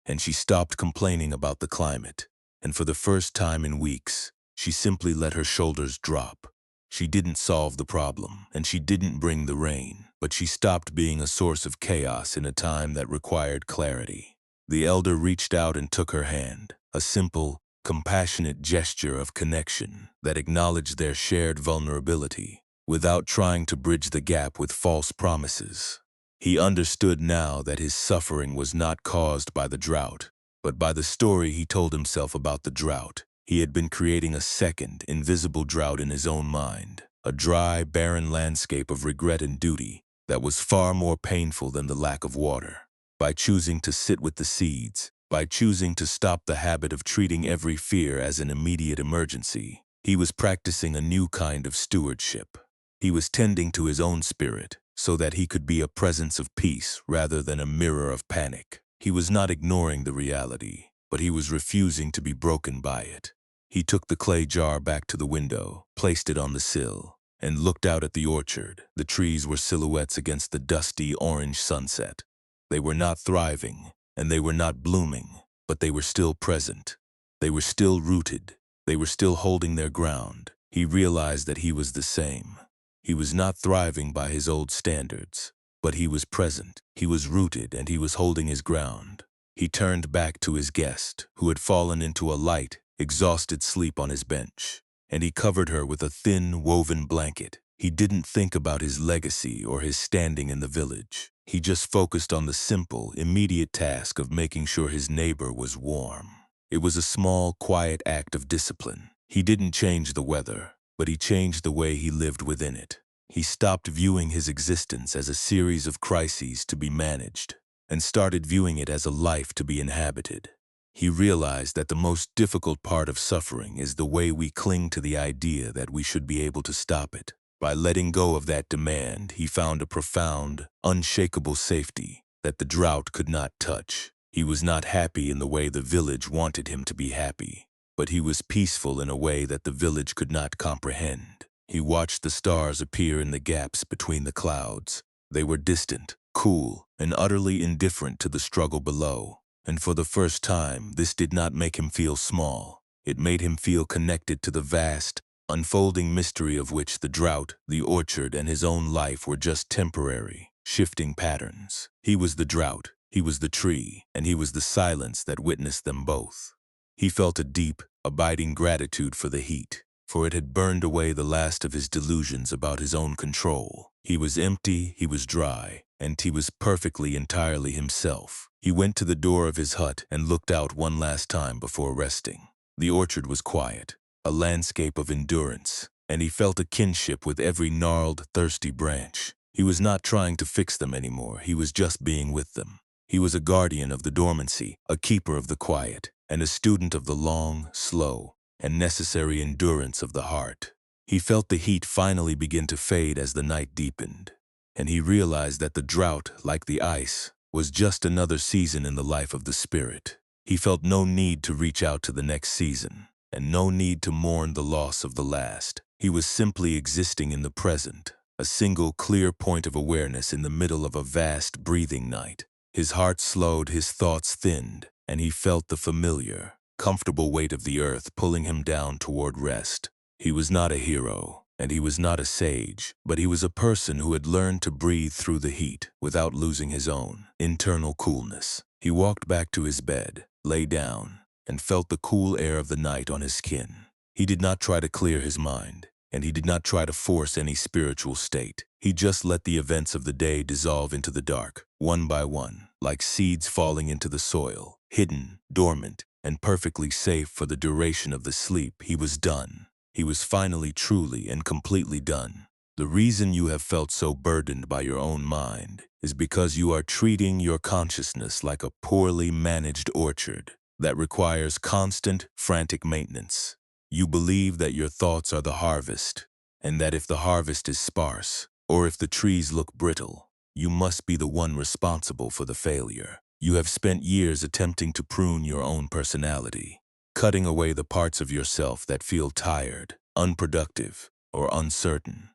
and she stopped complaining about the climate, and for the first time in weeks, She simply let her shoulders drop. She didn't solve the problem, and she didn't bring the rain, but she stopped being a source of chaos in a time that required clarity. The elder reached out and took her hand, a simple, compassionate gesture of connection that acknowledged their shared vulnerability, without trying to bridge the gap with false promises. He understood now that his suffering was not caused by the drought, but by the story he told himself about the drought. He had been creating a second, invisible drought in his own mind, a dry, barren landscape of regret and duty that was far more painful than the lack of water. By choosing to sit with the seeds, by choosing to stop the habit of treating every fear as an immediate emergency, he was practicing a new kind of stewardship. He was tending to his own spirit so that he could be a presence of peace rather than a mirror of panic. He was not ignoring the reality, but he was refusing to be broken by it. He took the clay jar back to the window, placed it on the sill, and looked out at the orchard. The trees were silhouettes against the dusty orange sunset. They were not thriving, and they were not blooming, but they were still present. They were still rooted. They were still holding their ground. He realized that he was the same. He was not thriving by his old standards, but he was present. He was rooted, and he was holding his ground. He turned back to his guest, who had fallen into a light, exhausted sleep on his bench, and he covered her with a thin, woven blanket. He didn't think about his legacy or his standing in the village. He just focused on the simple, immediate task of making sure his neighbor was warm. It was a small, quiet act of discipline. He didn't change the weather, but he changed the way he lived within it. He stopped viewing his existence as a series of crises to be managed, and started viewing it as a life to be inhabited. He realized that the most difficult part of suffering is the way we cling to the idea that we should be able to stop it. By letting go of that demand, he found a profound, unshakable safety that the drought could not touch. He was not happy in the way the village wanted him to be happy, but he was peaceful in a way that the village could not comprehend. He watched the stars appear in the gaps between the clouds. They were distant, cool, and utterly indifferent to the struggle below. And for the first time, this did not make him feel small. It made him feel connected to the vast, unfolding mystery of which the drought, the orchard, and his own life were just temporary, shifting patterns. He was the drought, he was the tree, and he was the silence that witnessed them both. He felt a deep, abiding gratitude for the heat, for it had burned away the last of his delusions about his own control. He was empty, he was dry, and he was perfectly, entirely himself. He went to the door of his hut and looked out one last time before resting. The orchard was quiet, a landscape of endurance, and he felt a kinship with every gnarled, thirsty branch. He was not trying to fix them anymore, he was just being with them. He was a guardian of the dormancy, a keeper of the quiet, and a student of the long, slow, and necessary endurance of the heart. He felt the heat finally begin to fade as the night deepened, and he realized that the drought, like the ice, was just another season in the life of the spirit. He felt no need to reach out to the next season, and no need to mourn the loss of the last. He was simply existing in the present, a single clear point of awareness in the middle of a vast breathing night. His heart slowed, his thoughts thinned, and he felt the familiar, comfortable weight of the earth pulling him down toward rest. He was not a hero, and he was not a sage, but he was a person who had learned to breathe through the heat without losing his own internal coolness. He walked back to his bed, lay down, and felt the cool air of the night on his skin. He did not try to clear his mind, and he did not try to force any spiritual state. He just let the events of the day dissolve into the dark, one by one, like seeds falling into the soil, hidden, dormant, and perfectly safe for the duration of the sleep. He was done. He was finally truly and completely done. The reason you have felt so burdened by your own mind is because you are treating your consciousness like a poorly managed orchard that requires constant, frantic maintenance. You believe that your thoughts are the harvest, and that if the harvest is sparse, or if the trees look brittle, you must be the one responsible for the failure. You have spent years attempting to prune your own personality, cutting away the parts of yourself that feel tired, unproductive, or uncertain,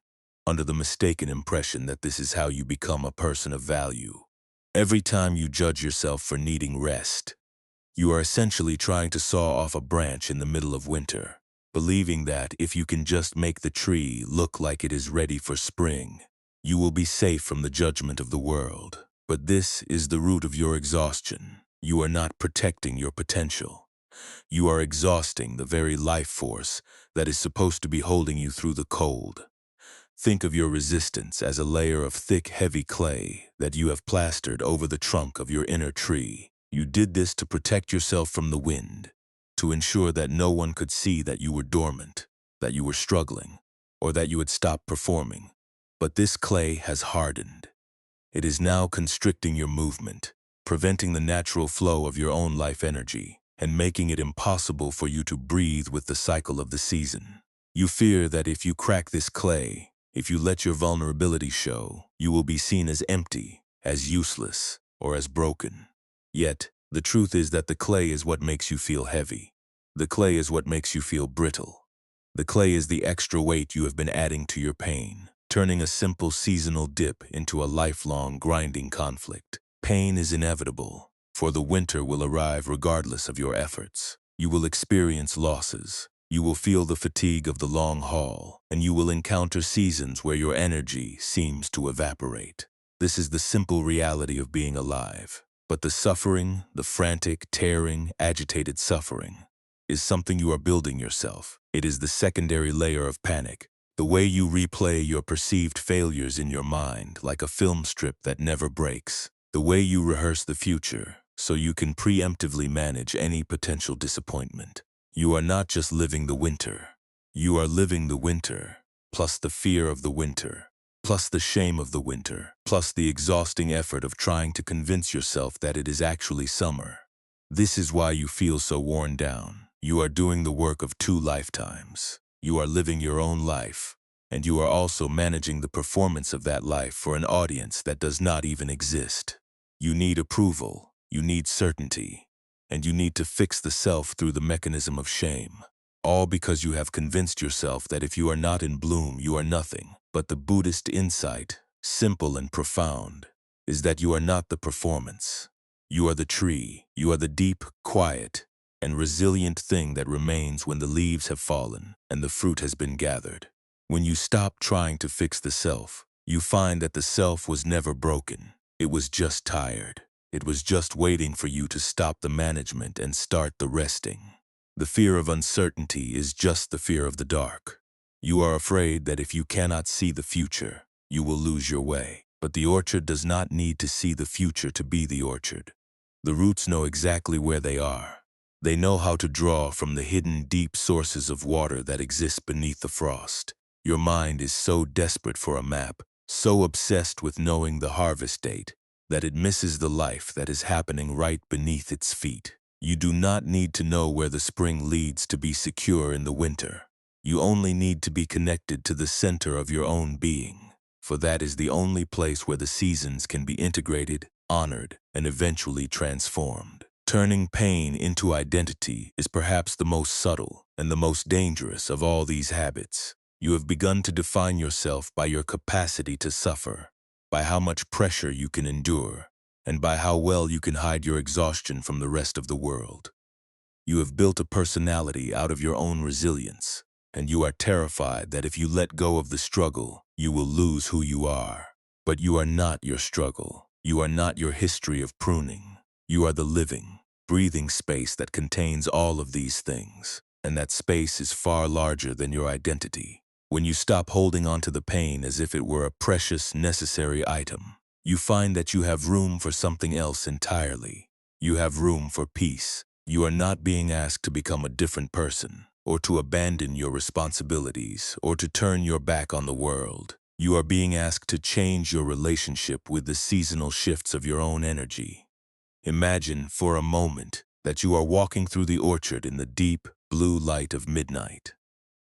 under the mistaken impression that this is how you become a person of value. Every time you judge yourself for needing rest, you are essentially trying to saw off a branch in the middle of winter. believing that if you can just make the tree look like it is ready for spring, you will be safe from the judgment of the world. But this is the root of your exhaustion. You are not protecting your potential. You are exhausting the very life force that is supposed to be holding you through the cold. Think of your resistance as a layer of thick, heavy clay that you have plastered over the trunk of your inner tree. You did this to protect yourself from the wind, to ensure that no one could see that you were dormant, that you were struggling, or that you had stopped performing. But this clay has hardened. It is now constricting your movement, preventing the natural flow of your own life energy, and making it impossible for you to breathe with the cycle of the season. You fear that if you crack this clay, if you let your vulnerability show, you will be seen as empty, as useless, or as broken. Yet, the truth is that the clay is what makes you feel heavy. The clay is what makes you feel brittle. The clay is the extra weight you have been adding to your pain, turning a simple seasonal dip into a lifelong grinding conflict. Pain is inevitable, for the winter will arrive regardless of your efforts. You will experience losses. You will feel the fatigue of the long haul, and you will encounter seasons where your energy seems to evaporate. This is the simple reality of being alive. But the suffering, the frantic, tearing, agitated suffering, is something you are building yourself. It is the secondary layer of panic, the way you replay your perceived failures in your mind like a film strip that never breaks. The way you rehearse the future so you can preemptively manage any potential disappointment. You are not just living the winter. You are living the winter, plus the fear of the winter, plus the shame of the winter, plus the exhausting effort of trying to convince yourself that it is actually summer. This is why you feel so worn down. You are doing the work of 2 lifetimes. You are living your own life, and you are also managing the performance of that life for an audience that does not even exist. You need approval, you need certainty, and you need to fix the self through the mechanism of shame. All because you have convinced yourself that if you are not in bloom, you are nothing. But the Buddhist insight, simple and profound, is that you are not the performance. You are the tree. You are the deep, quiet, and resilient thing that remains when the leaves have fallen and the fruit has been gathered. When you stop trying to fix the self, you find that the self was never broken. It was just tired. It was just waiting for you to stop the management and start the resting. The fear of uncertainty is just the fear of the dark. You are afraid that if you cannot see the future, you will lose your way. But the orchard does not need to see the future to be the orchard. The roots know exactly where they are. They know how to draw from the hidden deep sources of water that exist beneath the frost. Your mind is so desperate for a map, so obsessed with knowing the harvest date, that it misses the life that is happening right beneath its feet. You do not need to know where the spring leads to be secure in the winter. You only need to be connected to the center of your own being, for that is the only place where the seasons can be integrated, honored, and eventually transformed. Turning pain into identity is perhaps the most subtle and the most dangerous of all these habits. You have begun to define yourself by your capacity to suffer, by how much pressure you can endure, and by how well you can hide your exhaustion from the rest of the world. You have built a personality out of your own resilience, and you are terrified that if you let go of the struggle, you will lose who you are. But you are not your struggle. You are not your history of pruning. You are the living, breathing space that contains all of these things, and that space is far larger than your identity. When you stop holding on to the pain as if it were a precious, necessary item, you find that you have room for something else entirely. You have room for peace. You are not being asked to become a different person, or to abandon your responsibilities, or to turn your back on the world. You are being asked to change your relationship with the seasonal shifts of your own energy. Imagine, for a moment, that you are walking through the orchard in the deep, blue light of midnight.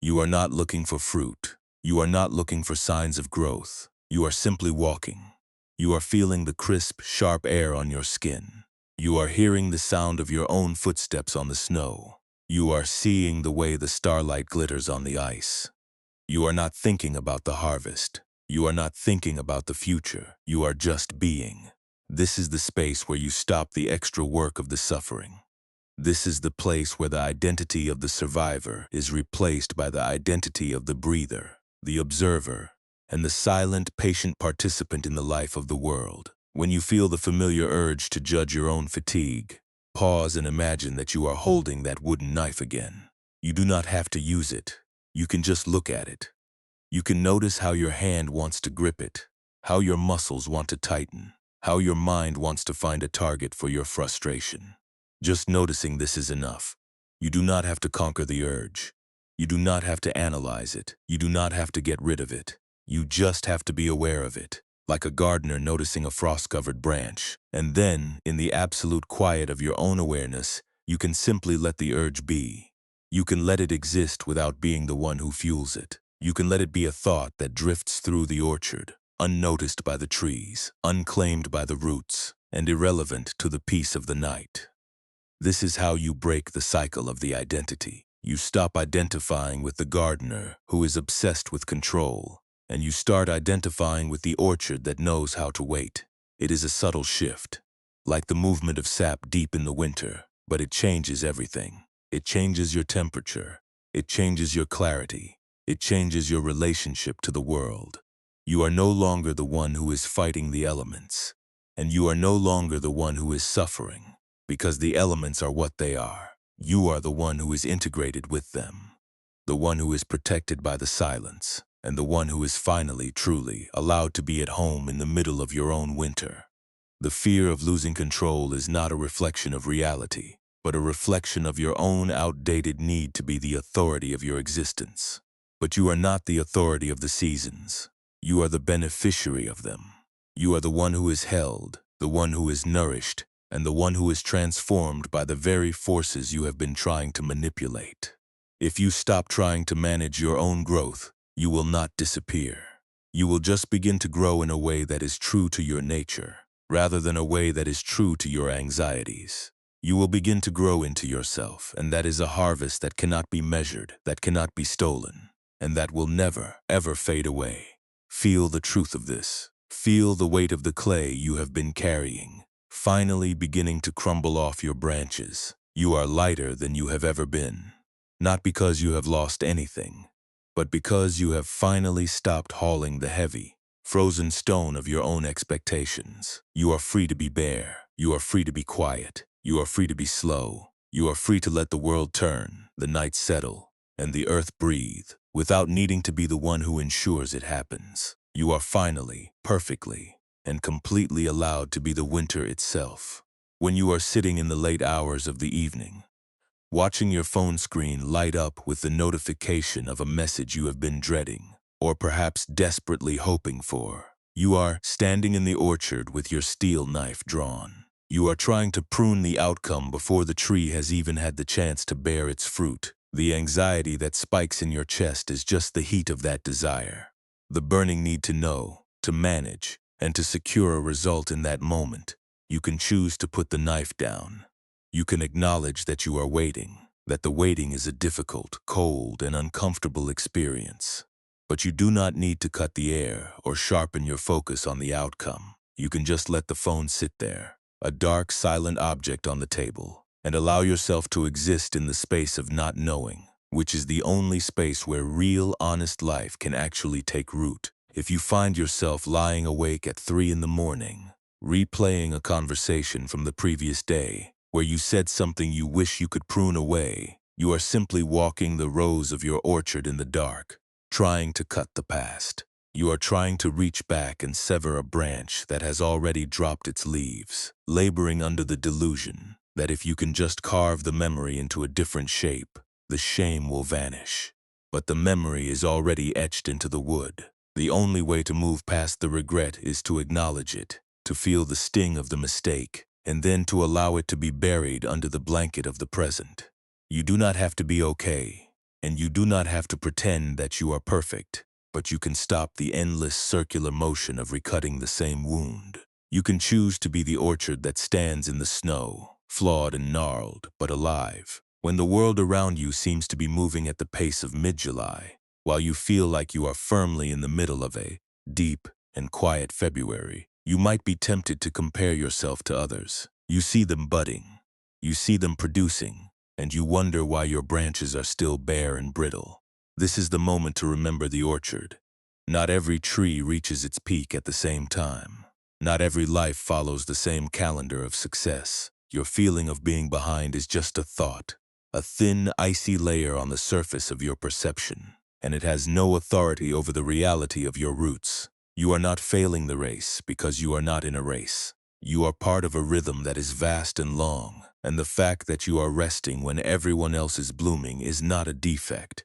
You are not looking for fruit. You are not looking for signs of growth. You are simply walking. You are feeling the crisp, sharp air on your skin. You are hearing the sound of your own footsteps on the snow. You are seeing the way the starlight glitters on the ice. You are not thinking about the harvest. You are not thinking about the future. You are just being. This is the space where you stop the extra work of the suffering. This is the place where the identity of the survivor is replaced by the identity of the breather, the observer, and the silent, patient participant in the life of the world. When you feel the familiar urge to judge your own fatigue, pause and imagine that you are holding that wooden knife again. You do not have to use it. You can just look at it. You can notice how your hand wants to grip it, how your muscles want to tighten, how your mind wants to find a target for your frustration. Just noticing this is enough. You do not have to conquer the urge. You do not have to analyze it. You do not have to get rid of it. You just have to be aware of it, like a gardener noticing a frost-covered branch. And then, in the absolute quiet of your own awareness, you can simply let the urge be. You can let it exist without being the one who fuels it. You can let it be a thought that drifts through the orchard, unnoticed by the trees, unclaimed by the roots, and irrelevant to the peace of the night. This is how you break the cycle of the identity. You stop identifying with the gardener who is obsessed with control, and you start identifying with the orchard that knows how to wait. It is a subtle shift, like the movement of sap deep in the winter, but it changes everything. It changes your temperature. It changes your clarity. It changes your relationship to the world. You are no longer the one who is fighting the elements, and you are no longer the one who is suffering. Because the elements are what they are. You are the one who is integrated with them, the one who is protected by the silence, and the one who is finally, truly allowed to be at home in the middle of your own winter. The fear of losing control is not a reflection of reality, but a reflection of your own outdated need to be the authority of your existence. But you are not the authority of the seasons. You are the beneficiary of them. You are the one who is held, the one who is nourished, and the one who is transformed by the very forces you have been trying to manipulate. If you stop trying to manage your own growth, you will not disappear. You will just begin to grow in a way that is true to your nature, rather than a way that is true to your anxieties. You will begin to grow into yourself, and that is a harvest that cannot be measured, that cannot be stolen, and that will never, ever fade away. Feel the truth of this. Feel the weight of the clay you have been carrying, finally beginning to crumble off your branches. You are lighter than you have ever been, not because you have lost anything, but because you have finally stopped hauling the heavy, frozen stone of your own expectations. You are free to be bare. You are free to be quiet. You are free to be slow. You are free to let the world turn, the night settle, and the earth breathe, without needing to be the one who ensures it happens. You are finally, perfectly, and completely allowed to be the winter itself. When you are sitting in the late hours of the evening, watching your phone screen light up with the notification of a message you have been dreading, or perhaps desperately hoping for, you are standing in the orchard with your steel knife drawn. You are trying to prune the outcome before the tree has even had the chance to bear its fruit. The anxiety that spikes in your chest is just the heat of that desire. The burning need to know, to manage, and to secure a result in that moment. You can choose to put the knife down. You can acknowledge that you are waiting, that the waiting is a difficult, cold, and uncomfortable experience. But you do not need to cut the air or sharpen your focus on the outcome. You can just let the phone sit there, a dark, silent object on the table, and allow yourself to exist in the space of not knowing, which is the only space where real, honest life can actually take root. If you find yourself lying awake at 3 in the morning, replaying a conversation from the previous day, where you said something you wish you could prune away, you are simply walking the rows of your orchard in the dark, trying to cut the past. You are trying to reach back and sever a branch that has already dropped its leaves, laboring under the delusion that if you can just carve the memory into a different shape, the shame will vanish. But the memory is already etched into the wood. The only way to move past the regret is to acknowledge it, to feel the sting of the mistake, and then to allow it to be buried under the blanket of the present. You do not have to be okay, and you do not have to pretend that you are perfect, but you can stop the endless circular motion of recutting the same wound. You can choose to be the orchard that stands in the snow, flawed and gnarled, but alive. When the world around you seems to be moving at the pace of mid-July, while you feel like you are firmly in the middle of a deep and quiet February, you might be tempted to compare yourself to others. You see them budding, You see them producing, and you wonder why your branches are still bare and brittle. This is the moment to remember the orchard. Not every tree reaches its peak at the same time. Not every life follows the same calendar of success. Your feeling of being behind is just a thought, a thin, icy layer on the surface of your perception, and it has no authority over the reality of your roots. You are not failing the race because you are not in a race. You are part of a rhythm that is vast and long, and the fact that you are resting when everyone else is blooming is not a defect.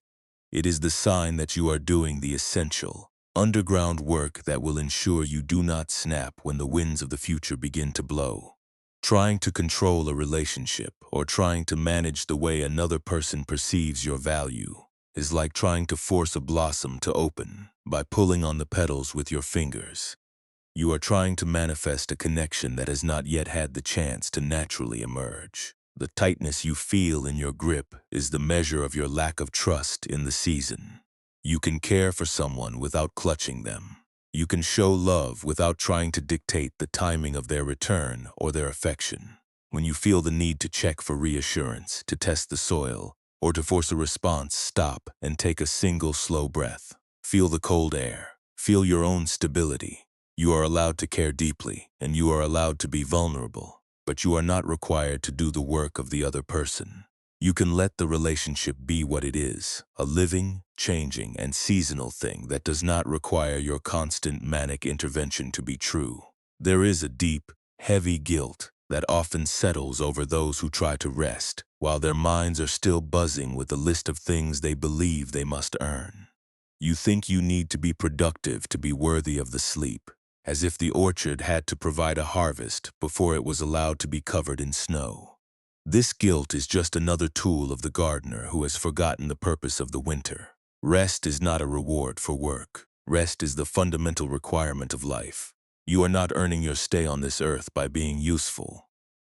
It is the sign that you are doing the essential, underground work that will ensure you do not snap when the winds of the future begin to blow. Trying to control a relationship or trying to manage the way another person perceives your value is like trying to force a blossom to open by pulling on the petals with your fingers. You are trying to manifest a connection that has not yet had the chance to naturally emerge. The tightness you feel in your grip is the measure of your lack of trust in the season. You can care for someone without clutching them. You can show love without trying to dictate the timing of their return or their affection. When you feel the need to check for reassurance, to test the soil, or to force a response, stop and take a single slow breath. Feel the cold air. Feel your own stability. You are allowed to care deeply, and you are allowed to be vulnerable, but you are not required to do the work of the other person. You can let the relationship be what it is, a living, changing, and seasonal thing that does not require your constant manic intervention to be true. There is a deep, heavy guilt that often settles over those who try to rest, while their minds are still buzzing with the list of things they believe they must earn. You think you need to be productive to be worthy of the sleep, as if the orchard had to provide a harvest before it was allowed to be covered in snow. This guilt is just another tool of the gardener who has forgotten the purpose of the winter. Rest is not a reward for work. Rest is the fundamental requirement of life. You are not earning your stay on this earth by being useful.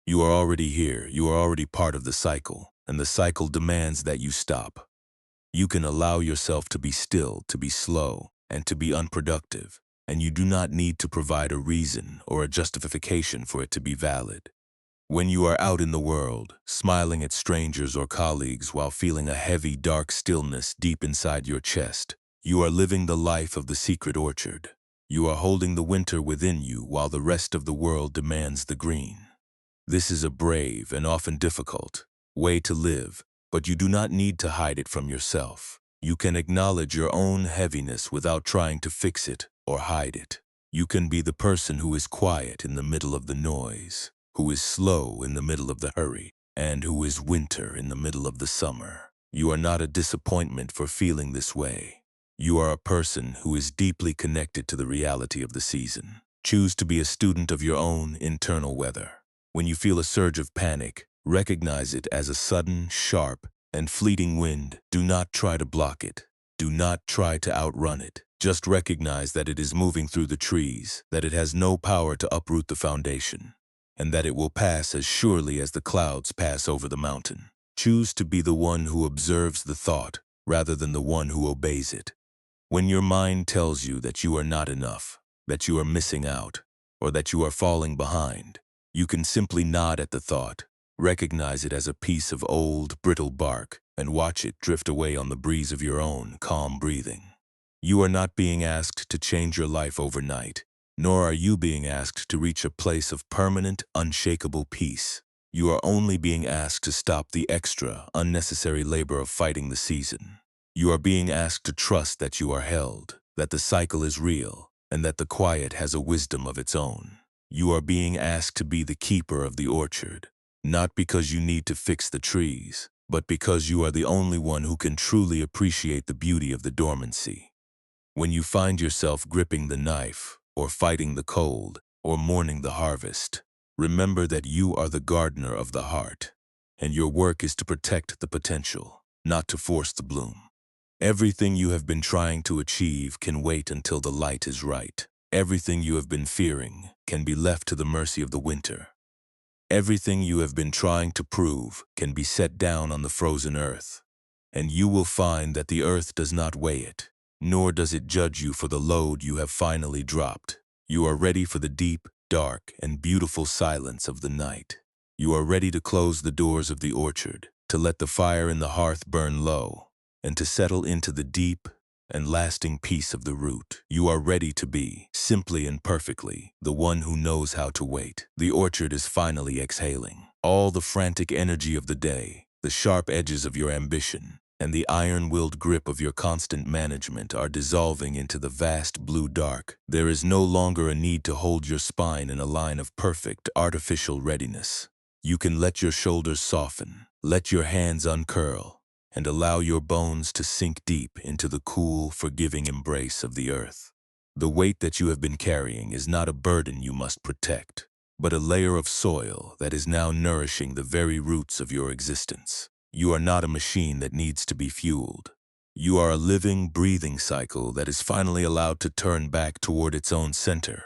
You are already here, you are already part of the cycle, and the cycle demands that you stop. You can allow yourself to be still, to be slow, and to be unproductive, and you do not need to provide a reason or a justification for it to be valid. When you are out in the world, smiling at strangers or colleagues while feeling a heavy, dark stillness deep inside your chest, you are living the life of the secret orchard. You are holding the winter within you while the rest of the world demands the green. This is a brave and often difficult way to live, but you do not need to hide it from yourself. You can acknowledge your own heaviness without trying to fix it or hide it. You can be the person who is quiet in the middle of the noise, who is slow in the middle of the hurry, and who is winter in the middle of the summer. You are not a disappointment for feeling this way. You are a person who is deeply connected to the reality of the season. Choose to be a student of your own internal weather. When you feel a surge of panic, recognize it as a sudden, sharp, and fleeting wind. Do not try to block it. Do not try to outrun it. Just recognize that it is moving through the trees, that it has no power to uproot the foundation, and that it will pass as surely as the clouds pass over the mountain. Choose to be the one who observes the thought rather than the one who obeys it. When your mind tells you that you are not enough, that you are missing out, or that you are falling behind, you can simply nod at the thought, recognize it as a piece of old, brittle bark, and watch it drift away on the breeze of your own calm breathing. You are not being asked to change your life overnight, nor are you being asked to reach a place of permanent, unshakable peace. You are only being asked to stop the extra, unnecessary labor of fighting the season. You are being asked to trust that you are held, that the cycle is real, and that the quiet has a wisdom of its own. You are being asked to be the keeper of the orchard, not because you need to fix the trees, but because you are the only one who can truly appreciate the beauty of the dormancy. When you find yourself gripping the knife, or fighting the cold, or mourning the harvest, remember that you are the gardener of the heart, and your work is to protect the potential, not to force the bloom. Everything you have been trying to achieve can wait until the light is right. Everything you have been fearing can be left to the mercy of the winter. Everything you have been trying to prove can be set down on the frozen earth, and you will find that the earth does not weigh it, nor does it judge you for the load you have finally dropped. You are ready for the deep, dark, and beautiful silence of the night. You are ready to close the doors of the orchard, to let the fire in the hearth burn low, and to settle into the deep and lasting peace of the root. You are ready to be, simply and perfectly, the one who knows how to wait. The orchard is finally exhaling. All the frantic energy of the day, the sharp edges of your ambition, and the iron-willed grip of your constant management are dissolving into the vast blue dark. There is no longer a need to hold your spine in a line of perfect, artificial readiness. You can let your shoulders soften, let your hands uncurl, and allow your bones to sink deep into the cool, forgiving embrace of the earth. The weight that you have been carrying is not a burden you must protect, but a layer of soil that is now nourishing the very roots of your existence. You are not a machine that needs to be fueled. You are a living, breathing cycle that is finally allowed to turn back toward its own center.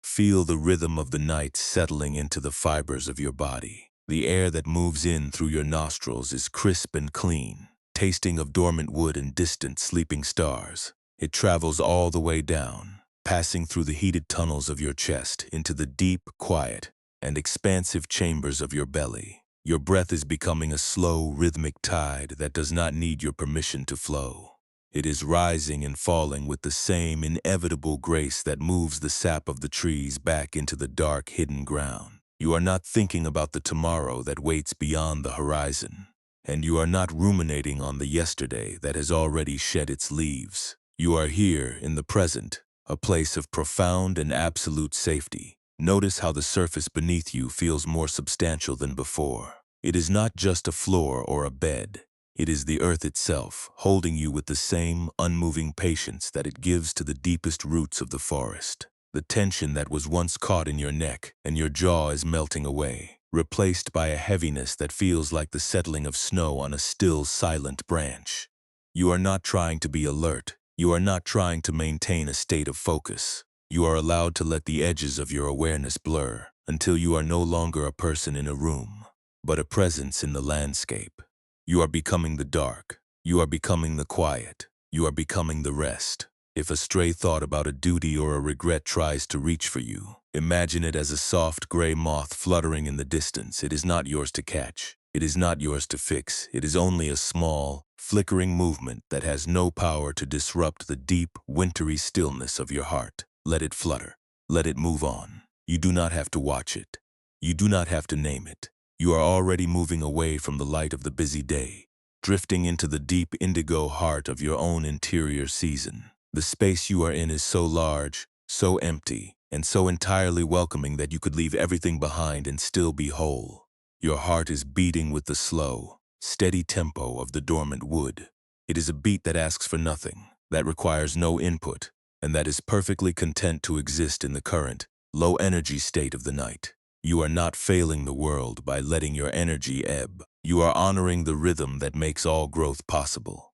Feel the rhythm of the night settling into the fibers of your body. The air that moves in through your nostrils is crisp and clean, tasting of dormant wood and distant sleeping stars. It travels all the way down, passing through the heated tunnels of your chest into the deep, quiet, and expansive chambers of your belly. Your breath is becoming a slow, rhythmic tide that does not need your permission to flow. It is rising and falling with the same inevitable grace that moves the sap of the trees back into the dark, hidden ground. You are not thinking about the tomorrow that waits beyond the horizon, and you are not ruminating on the yesterday that has already shed its leaves. You are here in the present, a place of profound and absolute safety. Notice how the surface beneath you feels more substantial than before. It is not just a floor or a bed. It is the earth itself, holding you with the same unmoving patience that it gives to the deepest roots of the forest. The tension that was once caught in your neck and your jaw is melting away, replaced by a heaviness that feels like the settling of snow on a still, silent branch. You are not trying to be alert. You are not trying to maintain a state of focus. You are allowed to let the edges of your awareness blur until you are no longer a person in a room, but a presence in the landscape. You are becoming the dark. You are becoming the quiet. You are becoming the rest. If a stray thought about a duty or a regret tries to reach for you, imagine it as a soft gray moth fluttering in the distance. It is not yours to catch. It is not yours to fix. It is only a small, flickering movement that has no power to disrupt the deep, wintry stillness of your heart. Let it flutter. Let it move on. You do not have to watch it. You do not have to name it. You are already moving away from the light of the busy day, drifting into the deep indigo heart of your own interior season. The space you are in is so large, so empty, and so entirely welcoming that you could leave everything behind and still be whole. Your heart is beating with the slow, steady tempo of the dormant wood. It is a beat that asks for nothing, that requires no input, and that is perfectly content to exist in the current, low-energy state of the night. You are not failing the world by letting your energy ebb. You are honoring the rhythm that makes all growth possible.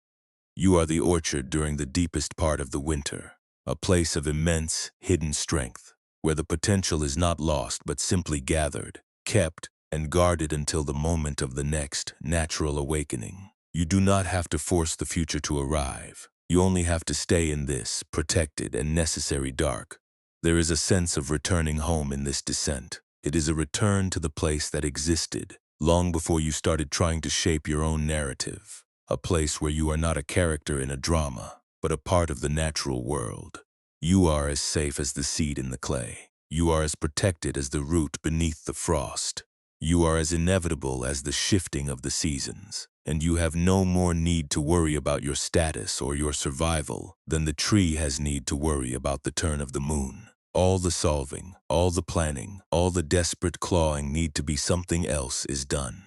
You are the orchard during the deepest part of the winter, a place of immense, hidden strength, where the potential is not lost but simply gathered, kept, and guarded until the moment of the next natural awakening. You do not have to force the future to arrive. You only have to stay in this protected and necessary dark. There is a sense of returning home in this descent. It is a return to the place that existed long before you started trying to shape your own narrative. A place where you are not a character in a drama, but a part of the natural world. You are as safe as the seed in the clay. You are as protected as the root beneath the frost. You are as inevitable as the shifting of the seasons, and you have no more need to worry about your status or your survival than the tree has need to worry about the turn of the moon. All the solving, all the planning, all the desperate clawing need to be something else is done.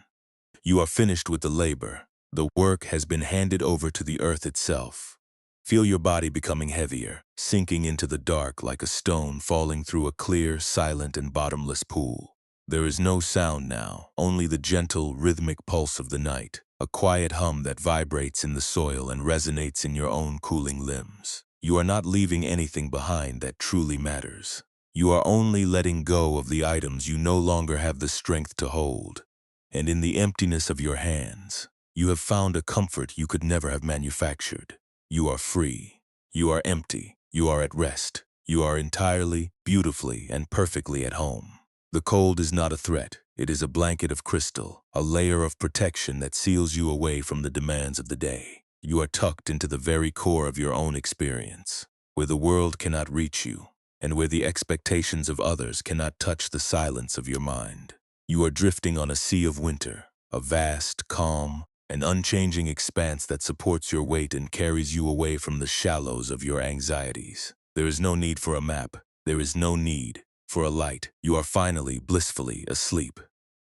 You are finished with the labor. The work has been handed over to the earth itself. Feel your body becoming heavier, sinking into the dark like a stone falling through a clear, silent, and bottomless pool. There is no sound now, only the gentle, rhythmic pulse of the night, a quiet hum that vibrates in the soil and resonates in your own cooling limbs. You are not leaving anything behind that truly matters. You are only letting go of the items you no longer have the strength to hold. And in the emptiness of your hands, you have found a comfort you could never have manufactured. You are free. You are empty. You are at rest. You are entirely, beautifully, and perfectly at home. The cold is not a threat. It is a blanket of crystal, a layer of protection that seals you away from the demands of the day. You are tucked into the very core of your own experience, where the world cannot reach you, and where the expectations of others cannot touch the silence of your mind. You are drifting on a sea of winter, a vast, calm, and unchanging expanse that supports your weight and carries you away from the shallows of your anxieties. There is no need for a map. There is no need for a light. You are finally, blissfully asleep.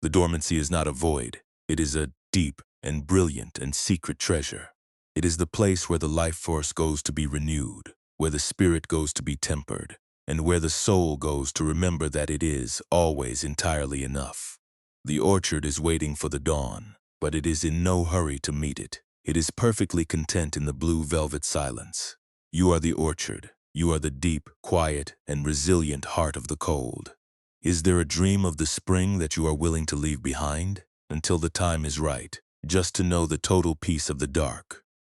The dormancy is not a void. It is a deep and brilliant and secret treasure. It is the place where the life force goes to be renewed, where the spirit goes to be tempered, and where the soul goes to remember that it is always entirely enough. The orchard is waiting for the dawn, but it is in no hurry to meet it. It is perfectly content in the blue velvet silence. You are the orchard. You are the deep, quiet, and resilient heart of the cold. Is there a dream of the spring that you are willing to leave behind? Until the time is right, just to know the total peace of the dark,